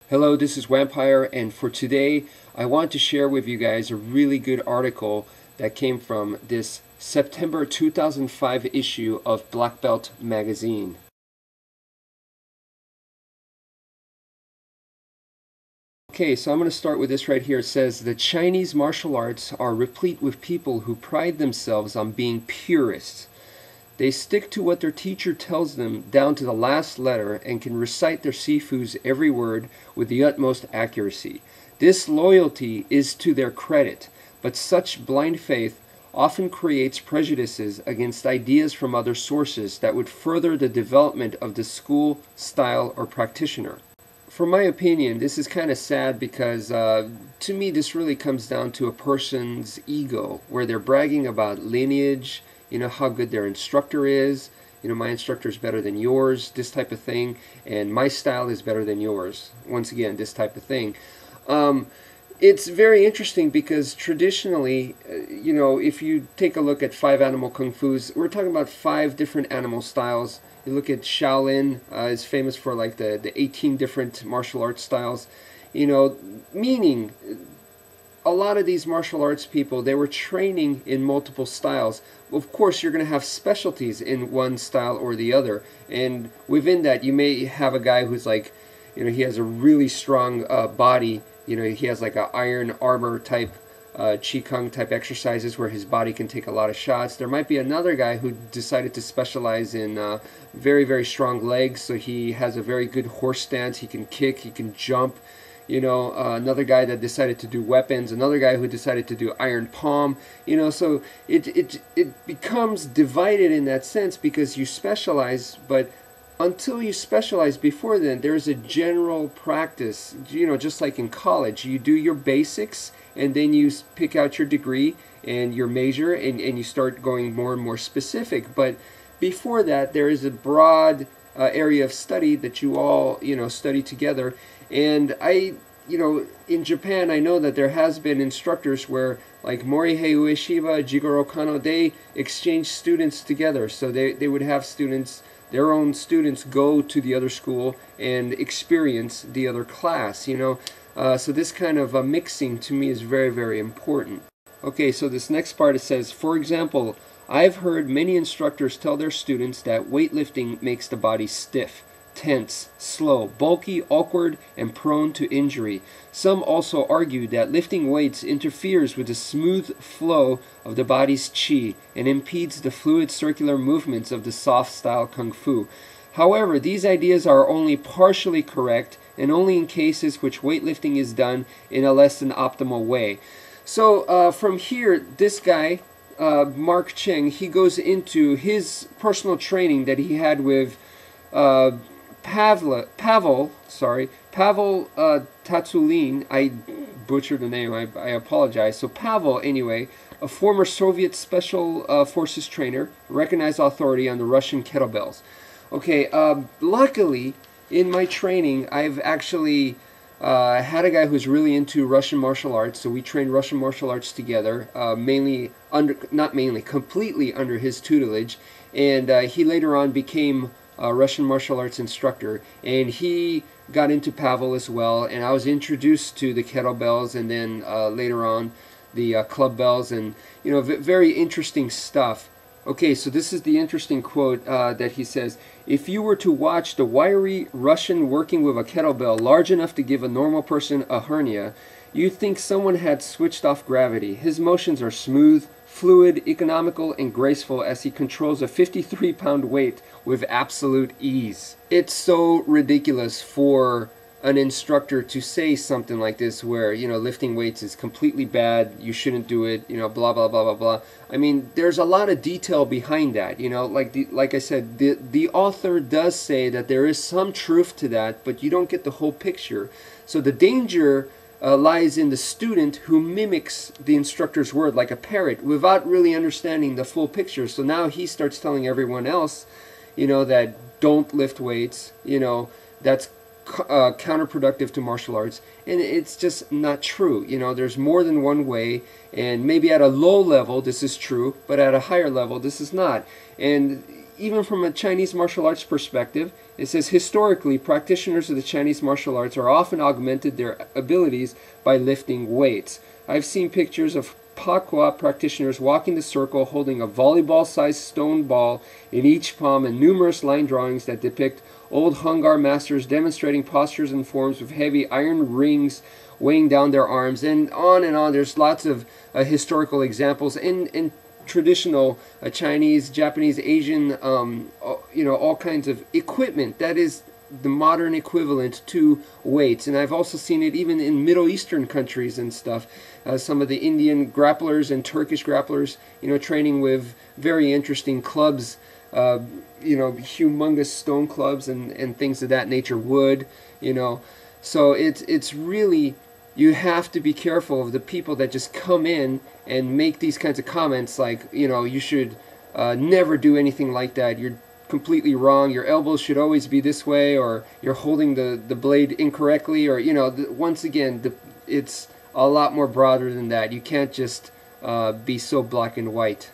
Hello, this is Vampire, and for today I want to share with you guys a really good article that came from this September 2005 issue of Black Belt magazine. Okay, so I'm going to start with this right here. It says, the Chinese martial arts are replete with people who pride themselves on being purists. They stick to what their teacher tells them down to the last letter and can recite their sifu's every word with the utmost accuracy. This loyalty is to their credit, but such blind faith often creates prejudices against ideas from other sources that would further the development of the school, style, or practitioner. For my opinion, this is kind of sad because to me this really comes down to a person's ego, where they're bragging about lineage, how good their instructor is, my instructor is better than yours, this type of thing, and my style is better than yours, once again, this type of thing. It's very interesting because traditionally, if you take a look at 5 animal kung fus, we're talking about 5 different animal styles. You look at Shaolin, is famous for like the 18 different martial arts styles, meaning a lot of these martial arts people, they were training in multiple styles. Of course, you're going to have specialties in one style or the other, and within that, you may have a guy who's like, he has a really strong body. He has like a iron armor type, Qigong type exercises where his body can take a lot of shots. There might be another guy who decided to specialize in very, very strong legs, so he has a very good horse stance. He can kick, he can jump. Another guy that decided to do weapons, another guy who decided to do iron palm, so it becomes divided in that sense because you specialize, but until you specialize before then, there's a general practice, just like in college, you do your basics and then you pick out your degree and your major and you start going more and more specific, but before that there is a broad area of study that you all study together. And in Japan, I know that there has been instructors where, like Morihei Ueshiba, Jigoro Kano, they exchange students together. So they would have students, their own students, go to the other school and experience the other class, So this kind of mixing to me is very, very important. Okay, so this next part, it says, for example, I've heard many instructors tell their students that weightlifting makes the body stiff, tense, slow, bulky, awkward, and prone to injury. Some also argue that lifting weights interferes with the smooth flow of the body's qi and impedes the fluid circular movements of the soft style kung fu. However, these ideas are only partially correct and only in cases which weightlifting is done in a less than optimal way. So from here, this guy, Mark Cheng, he goes into his personal training that he had with Pavel Tsatsouline. I butchered the name, I apologize. So Pavel, anyway, a former Soviet Special Forces trainer, recognized authority on the Russian kettlebells. Okay, luckily, in my training, I've actually had a guy who's really into Russian martial arts, so we trained Russian martial arts together, completely under his tutelage, and he later on became a Russian martial arts instructor, and he got into Pavel as well, and I was introduced to the kettlebells, and then later on the club bells, and very interesting stuff. Okay, so this is the interesting quote that he says, if you were to watch the wiry Russian working with a kettlebell large enough to give a normal person a hernia, you'd think someone had switched off gravity. His motions are smooth, fluid, economical, and graceful as he controls a 53-pound weight with absolute ease. It's so ridiculous for an instructor to say something like this where, lifting weights is completely bad, you shouldn't do it, blah, blah, blah, blah, blah. I mean, there's a lot of detail behind that, like I said, the author does say that there is some truth to that, but you don't get the whole picture. So the danger lies in the student who mimics the instructor's word like a parrot without really understanding the full picture. So now he starts telling everyone else, that don't lift weights, that's counterproductive to martial arts, and it's just not true. There's more than one way, and maybe at a low level this is true, but at a higher level this is not. And even from a Chinese martial arts perspective, it says historically, practitioners of the Chinese martial arts are often augmented their abilities by lifting weights. I've seen pictures of Pakwa practitioners walking the circle holding a volleyball-sized stone ball in each palm and numerous line drawings that depict old Hungar masters demonstrating postures and forms with heavy iron rings weighing down their arms, and on and on. There's lots of historical examples in traditional Chinese, Japanese, Asian, all kinds of equipment that is the modern equivalent to weights. And I've also seen it even in Middle Eastern countries and stuff. Some of the Indian grapplers and Turkish grapplers, training with very interesting clubs, humongous stone clubs and things of that nature, wood, So it's really, you have to be careful of the people that just come in and make these kinds of comments like, you should never do anything like that. You're completely wrong. Your elbows should always be this way, or you're holding the blade incorrectly, or, once again, it's a lot more broader than that. You can't just be so black and white.